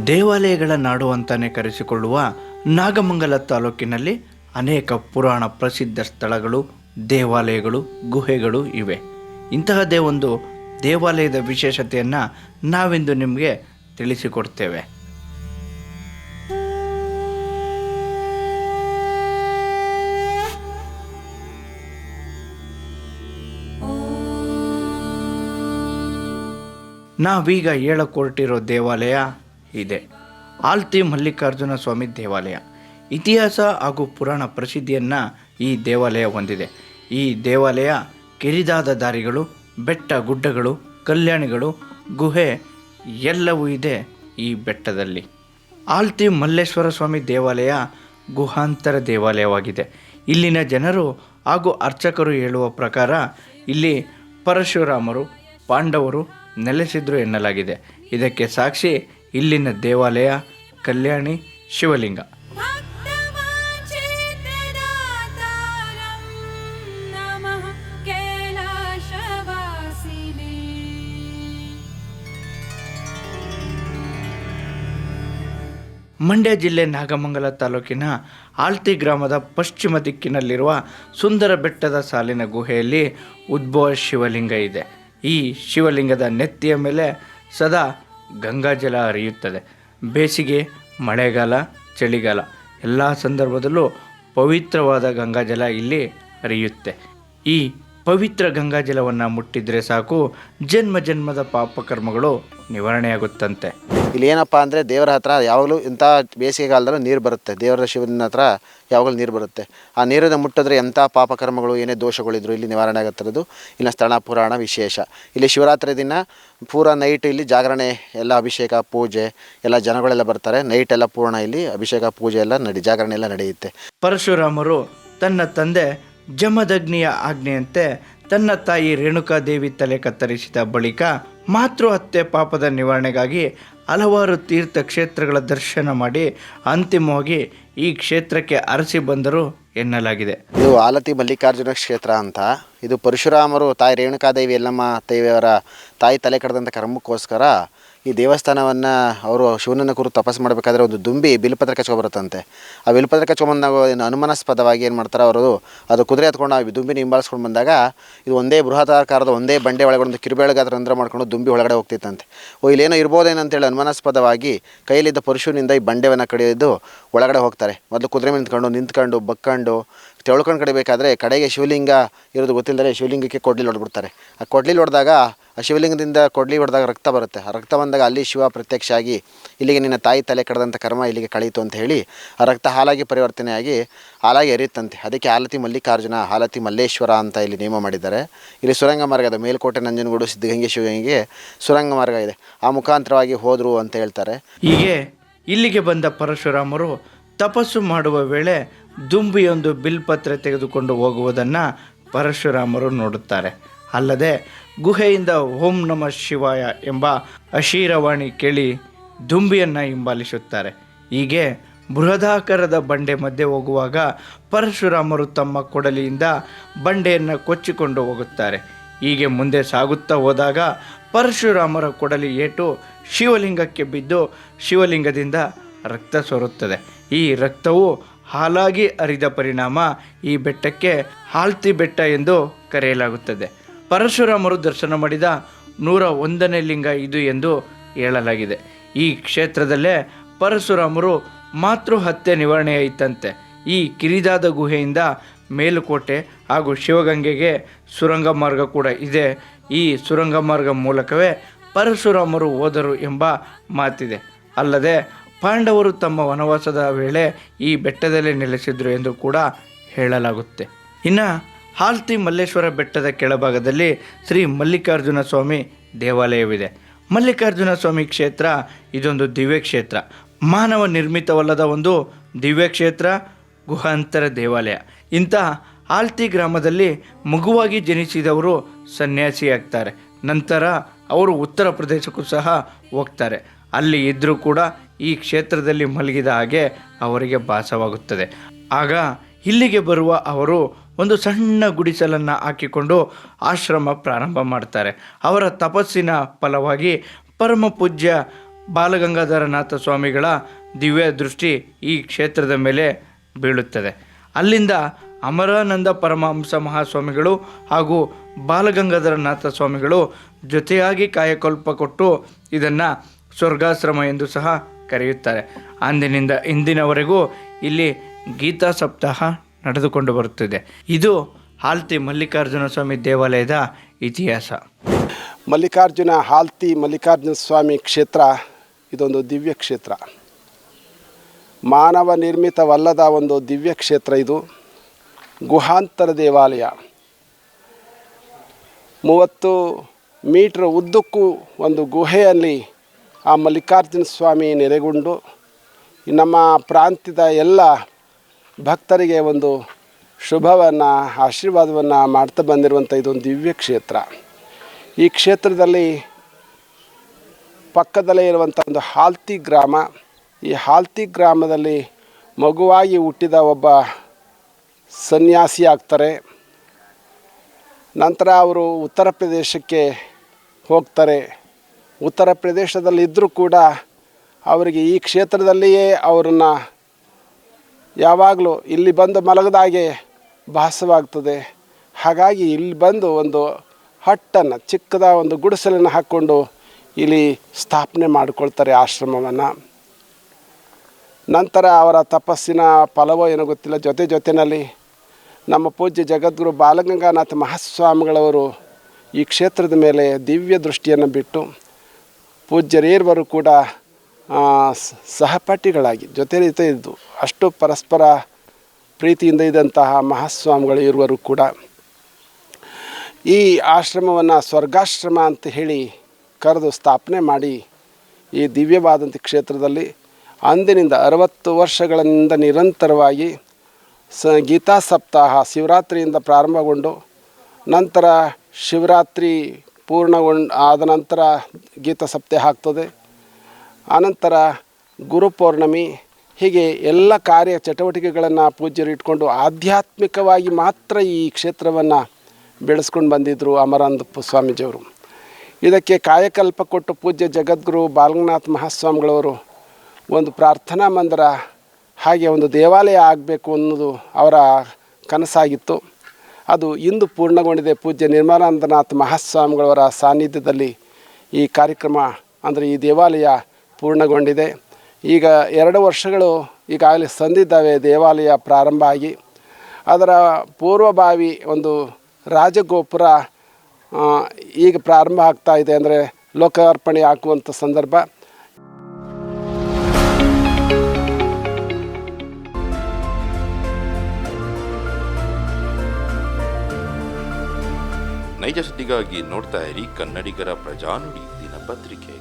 ದೇವಾಲಯಗಳ ನಾಡು ಅಂತಾನೆ ಕರೆಸಿಕೊಳ್ಳುವ ನಾಗಮಂಗಲ ತಾಲೂಕಿನಲ್ಲಿ ಅನೇಕ ಪುರಾಣ ಪ್ರಸಿದ್ಧ ಸ್ಥಳಗಳು, ದೇವಾಲಯಗಳು, ಗುಹೆಗಳು ಇವೆ. ಇಂತಹದ್ದೇ ಒಂದು ದೇವಾಲಯದ ವಿಶೇಷತೆಯನ್ನು ನಾವಿಂದು ನಿಮಗೆ ತಿಳಿಸಿಕೊಡ್ತೇವೆ. ನಾವೀಗ ಹೇಳಕೊರಟಿರೋ ದೇವಾಲಯ ಇದೆ. ಆಲ್ತಿ ಮಲ್ಲಿಕಾರ್ಜುನ ಸ್ವಾಮಿ ದೇವಾಲಯ. ಇತಿಹಾಸ ಹಾಗೂ ಪುರಾಣ ಪ್ರಸಿದ್ಧಿಯನ್ನು ಈ ದೇವಾಲಯ ಹೊಂದಿದೆ. ಈ ದೇವಾಲಯ ಕಿರಿದಾದ ದಾರಿಗಳು, ಬೆಟ್ಟ ಗುಡ್ಡಗಳು, ಕಲ್ಯಾಣಿಗಳು, ಗುಹೆ ಎಲ್ಲವೂ ಇದೆ ಈ ಬೆಟ್ಟದಲ್ಲಿ. ಆಲ್ತಿ ಮಲ್ಲೇಶ್ವರ ಸ್ವಾಮಿ ದೇವಾಲಯ ಗುಹಾಂತರ ದೇವಾಲಯವಾಗಿದೆ. ಇಲ್ಲಿನ ಜನರು ಹಾಗೂ ಅರ್ಚಕರು ಹೇಳುವ ಪ್ರಕಾರ ಇಲ್ಲಿ ಪರಶುರಾಮರು, ಪಾಂಡವರು ನೆಲೆಸಿದ್ರು ಎನ್ನಲಾಗಿದೆ. ಇದಕ್ಕೆ ಸಾಕ್ಷಿ ಇಲ್ಲಿನ ದೇವಾಲಯ, ಕಲ್ಯಾಣಿ, ಶಿವಲಿಂಗ. ಮಂಡ್ಯ ಜಿಲ್ಲೆ ನಾಗಮಂಗಲ ತಾಲೂಕಿನ ಆಲ್ತಿ ಗ್ರಾಮದ ಪಶ್ಚಿಮ ದಿಕ್ಕಿನಲ್ಲಿರುವ ಸುಂದರ ಬೆಟ್ಟದ ಸಾಲಿನ ಗುಹೆಯಲ್ಲಿ ಉದ್ಭವ ಶಿವಲಿಂಗ ಇದೆ. ಈ ಶಿವಲಿಂಗದ ನೆತ್ತಿಯ ಮೇಲೆ ಸದಾ ಗಂಗಾಜಲ ಹರಿಯುತ್ತದೆ. ಬೇಸಿಗೆ, ಮಳೆಗಾಲ, ಚಳಿಗಾಲ ಎಲ್ಲ ಸಂದರ್ಭದಲ್ಲೂ ಪವಿತ್ರವಾದ ಗಂಗಾಜಲ ಇಲ್ಲಿ ಹರಿಯುತ್ತೆ. ಈ ಪವಿತ್ರ ಗಂಗಾಜಲವನ್ನು ಮುಟ್ಟಿದ್ರೆ ಸಾಕು, ಜನ್ಮ ಜನ್ಮದ ಪಾಪಕರ್ಮಗಳು ನಿವಾರಣೆಯಾಗುತ್ತಂತೆ. ಇಲ್ಲಿ ಏನಪ್ಪ ಅಂದರೆ ದೇವರ ಹತ್ರ ಯಾವಾಗಲೂ ಇಂಥ ಬೇಸಿಗೆಗಾಲದಲ್ಲೂ ನೀರು ಬರುತ್ತೆ. ದೇವರ ಶಿವನ ಹತ್ರ ಯಾವಾಗಲೂ ನೀರು ಬರುತ್ತೆ. ಆ ನೀರನ್ನು ಮುಟ್ಟಿದ್ರೆ ಎಂಥ ಪಾಪಕರ್ಮಗಳು, ಏನೇ ದೋಷಗಳಿದ್ರು ಇಲ್ಲಿ ನಿವಾರಣೆ ಆಗುತ್ತಿರೋದು ಇನ್ನು ಸ್ಥಳ ಪುರಾಣ ವಿಶೇಷ. ಇಲ್ಲಿ ಶಿವರಾತ್ರಿ ದಿನ ಪೂರ ನೈಟ್ ಇಲ್ಲಿ ಜಾಗರಣೆ, ಎಲ್ಲ ಅಭಿಷೇಕ ಪೂಜೆ ಎಲ್ಲ ಜನಗಳೆಲ್ಲ ಬರ್ತಾರೆ. ನೈಟ್ ಎಲ್ಲ ಪೂರ್ಣ ಇಲ್ಲಿ ಅಭಿಷೇಕ ಪೂಜೆ ಎಲ್ಲ ಜಾಗರಣೆ ಎಲ್ಲ ನಡೆಯುತ್ತೆ. ಪರಶುರಾಮರು ತನ್ನ ತಂದೆ ಜಮದಗ್ನಿಯ ಆಜ್ಞೆಯಂತೆ ತನ್ನ ತಾಯಿ ರೇಣುಕಾದೇವಿ ತಲೆ ಕತ್ತರಿಸಿದ ಬಳಿಕ ಮಾತೃಹತ್ಯೆ ಪಾಪದ ನಿವಾರಣೆಗಾಗಿ ಹಲವಾರು ತೀರ್ಥ ಕ್ಷೇತ್ರಗಳ ದರ್ಶನ ಮಾಡಿ ಅಂತಿಮವಾಗಿ ಈ ಕ್ಷೇತ್ರಕ್ಕೆ ಅರಸಿ ಬಂದರು ಎನ್ನಲಾಗಿದೆ. ಇದು ಆಲತಿ ಮಲ್ಲಿಕಾರ್ಜುನ ಕ್ಷೇತ್ರ ಅಂತ. ಇದು ಪರಶುರಾಮರು ತಾಯಿ ರೇಣುಕಾದೇವಿ ಎಲ್ಲಮ್ಮ ದೇವಿಯವರ ತಾಯಿ ತಲೆ ಕಡ್ದಂಥ ಕರ್ಮಕ್ಕೋಸ್ಕರ ಈ ದೇವಸ್ಥಾನವನ್ನು ಅವರು ಶಿವನನ್ನು ಕುರಿತು ತಪಸ್ಸು ಮಾಡಬೇಕಾದ್ರೆ ಒಂದು ದುಂಬಿ ಬಿಲ್ಪತ್ರ ಕಚ್ಕೊಬರುತ್ತಂತೆ. ಆ ಬಿಲ್ಪತ್ರ ಕಚ್ಕೊಂಡ್ಬಂದಾಗ ಅನುಮಾನಾಸ್ಪದವಾಗಿ ಏನು ಮಾಡ್ತಾರೆ ಅವರು, ಅದು ಕುದುರೆ ಹತ್ಕೊಂಡು ಆ ದುಂಬಿನ ಹಿಂಬಾಲಿಸ್ಕೊಂಡು ಬಂದಾಗ ಇದು ಒಂದೇ ಬೃಹದಾಕಾರದ ಒಂದೇ ಬಂಡೆ ಒಳಗಡೆ ಒಂದು ಕಿರುಬೆಳಗಾದ ರಂಧ್ರ ಮಾಡ್ಕೊಂಡು ದುಂಬಿ ಒಳಗಡೆ ಹೋಗ್ತಿತ್ತಂತೆ. ಇಲ್ಲೇನೋ ಇರ್ಬೋದೇನಂತೇಳಿ ಅನುಮಾನಾಸ್ಪದವಾಗಿ ಕೈಯಲ್ಲಿದ್ದ ಪರಶುವಿನಿಂದ ಈ ಬಂಡೆವನ್ನು ಕಡಿಯೋದು ಒಳಗಡೆ ಹೋಗ್ತಾರೆ. ಮೊದಲು ಕುದುರೆ ಮೇಲೆ ನಿಂತ್ಕೊಂಡು ಬಕ್ಕೊಂಡು ತೆಳ್ಕೊಂಡು ಕಡಿಬೇಕಾದ್ರೆ ಕಡೆಗೆ ಶಿವಲಿಂಗ ಇರೋದು ಗೊತ್ತಿಲ್ಲದೆ ಶಿವಲಿಂಗಕ್ಕೆ ಕೊಡ್ಲಿ ಹೊಡೆದ್ಬಿಡ್ತಾರೆ. ಆ ಕೊಡ್ಲಿ ಹೊಡೆದಾಗ ಆ ಶಿವಲಿಂಗದಿಂದ ಕೊಡ್ಲಿ ಹೊಡೆದಾಗ ರಕ್ತ ಬರುತ್ತೆ. ಆ ರಕ್ತ ಬಂದಾಗ ಅಲ್ಲಿ ಶಿವ ಪ್ರತ್ಯಕ್ಷ ಆಗಿ ಇಲ್ಲಿಗೆ ನಿನ್ನ ತಾಯಿ ತಲೆ ಕಡ್ದಂಥ ಕರ್ಮ ಇಲ್ಲಿಗೆ ಕಳೀತು ಅಂತ ಹೇಳಿ ಆ ರಕ್ತ ಹಾಲಾಗಿ ಪರಿವರ್ತನೆಯಾಗಿ ಹಾಲಾಗಿ ಎರಿಯುತ್ತಂತೆ. ಅದಕ್ಕೆ ಆಲತಿ ಮಲ್ಲಿಕಾರ್ಜುನ, ಆಲತಿ ಮಲ್ಲೇಶ್ವರ ಅಂತ ಇಲ್ಲಿ ನೇಮ ಮಾಡಿದ್ದಾರೆ. ಇಲ್ಲಿ ಸುರಂಗ ಮಾರ್ಗ ಇದೆ. ಮೇಲ್ಕೋಟೆ ನಂಜನಗೂಡು ಸಿದ್ಧಗಂಗೆ ಶಿವಗಂಗೆಗೆ ಸುರಂಗ ಮಾರ್ಗ ಇದೆ. ಆ ಮುಖಾಂತರವಾಗಿ ಹೋದರು ಅಂತ ಹೇಳ್ತಾರೆ. ಹೀಗೆ ಇಲ್ಲಿಗೆ ಬಂದ ಪರಶುರಾಮರು ತಪಸ್ಸು ಮಾಡುವ ವೇಳೆ ದುಂಬಿಯೊಂದು ಬಿಲ್ಪತ್ರೆ ತೆಗೆದುಕೊಂಡು ಹೋಗುವುದನ್ನು ಪರಶುರಾಮರು ನೋಡುತ್ತಾರೆ. ಅಲ್ಲದೆ ಗುಹೆಯಿಂದ ಓಂ ನಮಃ ಶಿವಾಯ ಎಂಬ ಅಶೀರವಾಣಿ ಕೇಳಿ ದುಂಬಿಯನ್ನು ಹಿಂಬಾಲಿಸುತ್ತಾರೆ. ಹೀಗೆ ಬೃಹದಾಕಾರದ ಬಂಡೆ ಮಧ್ಯೆ ಹೋಗುವಾಗ ಪರಶುರಾಮರು ತಮ್ಮ ಕೊಡಲಿಯಿಂದ ಬಂಡೆಯನ್ನು ಕೊಚ್ಚಿಕೊಂಡು ಹೋಗುತ್ತಾರೆ. ಹೀಗೆ ಮುಂದೆ ಸಾಗುತ್ತಾ ಹೋದಾಗ ಪರಶುರಾಮರ ಕೊಡಲಿ ಏಟು ಶಿವಲಿಂಗಕ್ಕೆ ಬಿದ್ದು ಶಿವಲಿಂಗದಿಂದ ರಕ್ತ ಸೋರುತ್ತದೆ. ಈ ರಕ್ತವು ಹಾಲಾಗಿ ಹರಿದ ಪರಿಣಾಮ ಈ ಬೆಟ್ಟಕ್ಕೆ ಆಲ್ತಿ ಬೆಟ್ಟ ಎಂದು ಕರೆಯಲಾಗುತ್ತದೆ. ಪರಶುರಾಮರು ದರ್ಶನ ಮಾಡಿದ 101ನೇ ಲಿಂಗ ಇದು ಎಂದು ಹೇಳಲಾಗಿದೆ. ಈ ಕ್ಷೇತ್ರದಲ್ಲೇ ಪರಶುರಾಮರು ಮಾತೃಹತ್ಯೆ ನಿವಾರಣೆಯಾಯಿತಂತೆ. ಈ ಕಿರಿದಾದ ಗುಹೆಯಿಂದ ಮೇಲುಕೋಟೆ ಹಾಗೂ ಶಿವಗಂಗೆಗೆ ಸುರಂಗ ಮಾರ್ಗ ಕೂಡ ಇದೆ. ಈ ಸುರಂಗ ಮಾರ್ಗ ಮೂಲಕವೇ ಪರಶುರಾಮರು ಹೋದರು ಎಂಬ ಮಾತಿದೆ. ಅಲ್ಲದೆ ಪಾಂಡವರು ತಮ್ಮ ವನವಾಸದ ವೇಳೆ ಈ ಬೆಟ್ಟದಲ್ಲಿ ನೆಲೆಸಿದ್ರು ಎಂದು ಕೂಡ ಹೇಳಲಾಗುತ್ತೆ. ಇನ್ನು ಆಲ್ತಿ ಮಲ್ಲೇಶ್ವರ ಬೆಟ್ಟದ ಕೆಳಭಾಗದಲ್ಲಿ ಶ್ರೀ ಮಲ್ಲಿಕಾರ್ಜುನ ಸ್ವಾಮಿ ದೇವಾಲಯವಿದೆ. ಮಲ್ಲಿಕಾರ್ಜುನ ಸ್ವಾಮಿ ಕ್ಷೇತ್ರ ಇದೊಂದು ದಿವ್ಯ ಕ್ಷೇತ್ರ. ಮಾನವ ನಿರ್ಮಿತವಲ್ಲದ ಒಂದು ದಿವ್ಯ ಕ್ಷೇತ್ರ, ಗುಹಾಂತರ ದೇವಾಲಯ. ಇಂಥ ಆಲ್ತಿ ಗ್ರಾಮದಲ್ಲಿ ಮಗುವಾಗಿ ಜನಿಸಿದವರು ಸನ್ಯಾಸಿಯಾಗ್ತಾರೆ. ನಂತರ ಅವರು ಉತ್ತರ ಪ್ರದೇಶಕ್ಕೂ ಸಹ ಹೋಗ್ತಾರೆ. ಅಲ್ಲಿ ಇದ್ದರೂ ಕೂಡ ಈ ಕ್ಷೇತ್ರದಲ್ಲಿ ಮಲಗಿದ ಹಾಗೆ ಅವರಿಗೆ ಭಾಸವಾಗುತ್ತದೆ. ಆಗ ಇಲ್ಲಿಗೆ ಬರುವ ಅವರು ಒಂದು ಸಣ್ಣ ಗುಡಿಸಲನ್ನು ಹಾಕಿಕೊಂಡು ಆಶ್ರಮ ಪ್ರಾರಂಭ ಮಾಡ್ತಾರೆ. ಅವರ ತಪಸ್ಸಿನ ಫಲವಾಗಿ ಪರಮ ಪೂಜ್ಯ ಬಾಲಗಂಗಾಧರನಾಥ ಸ್ವಾಮಿಗಳ ದಿವ್ಯ ದೃಷ್ಟಿ ಈ ಕ್ಷೇತ್ರದ ಮೇಲೆ ಬೀಳುತ್ತದೆ. ಅಲ್ಲಿಂದ ಅಮರಾನಂದ ಪರಮಹಂಸ ಮಹಾಸ್ವಾಮಿಗಳು ಹಾಗೂ ಬಾಲಗಂಗಾಧರನಾಥ ಸ್ವಾಮಿಗಳು ಜೊತೆಯಾಗಿ ಕಾಯಕಲ್ಪ ಕೊಟ್ಟು ಇದನ್ನು ಸ್ವರ್ಗಾಶ್ರಮ ಎಂದು ಸಹ ಕರೆಯುತ್ತಾರೆ. ಅಂದಿನಿಂದ ಇಂದಿನವರೆಗೂ ಇಲ್ಲಿ ಗೀತಾ ಸಪ್ತಾಹ ನಡೆದುಕೊಂಡು ಬರುತ್ತಿದೆ. ಇದು ಹಾಲ್ತಿ ಮಲ್ಲಿಕಾರ್ಜುನ ಸ್ವಾಮಿ ದೇವಾಲಯದ ಇತಿಹಾಸ. ಹಾಲ್ತಿ ಮಲ್ಲಿಕಾರ್ಜುನ ಸ್ವಾಮಿ ಕ್ಷೇತ್ರ ಇದೊಂದು ದಿವ್ಯ ಕ್ಷೇತ್ರ, ಮಾನವ ನಿರ್ಮಿತವಲ್ಲದ ಒಂದು ದಿವ್ಯ ಕ್ಷೇತ್ರ. ಇದು ಗುಹಾಂತರ ದೇವಾಲಯ. 30 ಮೀಟ್ರ್ ಉದ್ದಕ್ಕೂ ಒಂದು ಗುಹೆಯಲ್ಲಿ ಆ ಮಲ್ಲಿಕಾರ್ಜುನ ಸ್ವಾಮಿ ನೆಲೆಗೊಂಡು ನಮ್ಮ ಪ್ರಾಂತ್ಯದ ಎಲ್ಲ ಭಕ್ತರಿಗೆ ಒಂದು ಶುಭವನ್ನು ಆಶೀರ್ವಾದವನ್ನು ಮಾಡ್ತಾ ಬಂದಿರುವಂಥ ಇದೊಂದು ದಿವ್ಯ ಕ್ಷೇತ್ರ. ಈ ಕ್ಷೇತ್ರದಲ್ಲಿ ಪಕ್ಕದಲ್ಲೇ ಇರುವಂಥ ಒಂದು ಹಾಲ್ತಿ ಗ್ರಾಮ. ಈ ಹಾಲ್ತಿ ಗ್ರಾಮದಲ್ಲಿ ಮಗುವಾಗಿ ಹುಟ್ಟಿದ ಒಬ್ಬ ಸನ್ಯಾಸಿ ಆಗ್ತಾರೆ. ನಂತರ ಅವರು ಉತ್ತರ ಪ್ರದೇಶಕ್ಕೆ ಹೋಗ್ತಾರೆ. ಉತ್ತರ ಪ್ರದೇಶದಲ್ಲಿದ್ದರೂ ಕೂಡ ಅವರಿಗೆ ಈ ಕ್ಷೇತ್ರದಲ್ಲಿಯೇ ಅವರನ್ನು ಯಾವಾಗಲೂ ಇಲ್ಲಿ ಬಂದು ಮಲಗದಾಗೆ ಭಾಸವಾಗ್ತದೆ. ಹಾಗಾಗಿ ಇಲ್ಲಿ ಬಂದು ಒಂದು ಹಟ್ಟನ್ನು, ಚಿಕ್ಕದ ಒಂದು ಗುಡಿಸಲನ್ನು ಹಾಕ್ಕೊಂಡು ಇಲ್ಲಿ ಸ್ಥಾಪನೆ ಮಾಡಿಕೊಳ್ತಾರೆ ಆಶ್ರಮವನ್ನು. ನಂತರ ಅವರ ತಪಸ್ಸಿನ ಫಲವೋ ಏನೋ ಗೊತ್ತಿಲ್ಲ, ಜೊತೆಯಲ್ಲಿ ನಮ್ಮ ಪೂಜ್ಯ ಜಗದ್ಗುರು ಬಾಲಗಂಗಾನಾಥ ಮಹಾಸ್ವಾಮಿಗಳವರು ಈ ಕ್ಷೇತ್ರದ ಮೇಲೆ ದಿವ್ಯ ದೃಷ್ಟಿಯನ್ನು ಬಿಟ್ಟು ಪೂಜ್ಯರೇರ್ವರು ಕೂಡ ಸಹಪಾಠಿಗಳಾಗಿ ಜೊತೆ ಇದ್ದು ಅಷ್ಟು ಪರಸ್ಪರ ಪ್ರೀತಿಯಿಂದ ಇದ್ದಂತಹ ಮಹಾಸ್ವಾಮಿಗಳು ಇರುವರು ಕೂಡ ಈ ಆಶ್ರಮವನ್ನು ಸ್ವರ್ಗಾಶ್ರಮ ಅಂತ ಹೇಳಿ ಕರೆದು ಸ್ಥಾಪನೆ ಮಾಡಿ ಈ ದಿವ್ಯವಾದಂಥ ಕ್ಷೇತ್ರದಲ್ಲಿ ಅಂದಿನಿಂದ 60 ವರ್ಷಗಳಿಂದ ನಿರಂತರವಾಗಿ ಗೀತಾ ಸಪ್ತಾಹ ಶಿವರಾತ್ರಿಯಿಂದ ಪ್ರಾರಂಭಗೊಂಡು ನಂತರ ಶಿವರಾತ್ರಿ ಆದ ನಂತರ ಗೀತಾ ಸಪ್ತಾಹ ಆಗ್ತದೆ. ಆನಂತರ ಗುರುಪೌರ್ಣಮಿ, ಹೀಗೆ ಎಲ್ಲ ಕಾರ್ಯ ಚಟುವಟಿಕೆಗಳನ್ನು ಪೂಜ್ಯರು ಇಟ್ಕೊಂಡು ಆಧ್ಯಾತ್ಮಿಕವಾಗಿ ಮಾತ್ರ ಈ ಕ್ಷೇತ್ರವನ್ನು ಬೆಳೆಸ್ಕೊಂಡು ಬಂದಿದ್ದರು ಅಮರಾನಂದ ಸ್ವಾಮೀಜಿಯವರು. ಇದಕ್ಕೆ ಕಾಯಕಲ್ಪ ಕೊಟ್ಟು ಪೂಜ್ಯ ಜಗದ್ಗುರು ಬಾಲಗಂಗಾನಾಥ ಮಹಾಸ್ವಾಮಿಗಳವರು ಒಂದು ಪ್ರಾರ್ಥನಾ ಮಂದಿರ, ಹಾಗೆ ಒಂದು ದೇವಾಲಯ ಆಗಬೇಕು ಅನ್ನೋದು ಅವರ ಕನಸಾಗಿತ್ತು. ಅದು ಇಂದು ಪೂರ್ಣಗೊಂಡಿದೆ. ಪೂಜ್ಯ ನಿರ್ಮಲಾನಂದನಾಥ ಮಹಾಸ್ವಾಮಿಗಳವರ ಸಾನ್ನಿಧ್ಯದಲ್ಲಿ ಈ ಕಾರ್ಯಕ್ರಮ ಅಂದರೆ ಈ ದೇವಾಲಯ ಪೂರ್ಣಗೊಂಡಿದೆ. ಈಗ 2 ವರ್ಷಗಳು ಈಗಾಗಲೇ ಸಂದಿದ್ದಾವೆ ದೇವಾಲಯ ಪ್ರಾರಂಭ ಆಗಿ. ಅದರ ಪೂರ್ವಭಾವಿ ಒಂದು ರಾಜಗೋಪುರ ಈಗ ಪ್ರಾರಂಭ ಆಗ್ತಾ ಇದೆ, ಅಂದರೆ ಲೋಕಾರ್ಪಣೆ ಹಾಕುವಂಥ ಸಂದರ್ಭ. ನೈಜ ಸುದ್ದಿಗಾಗಿ ನೋಡ್ತಾ ಇರಿ ಕನ್ನಡಿಗರ ಪ್ರಜಾನುಡಿ ದಿನಪತ್ರಿಕೆ.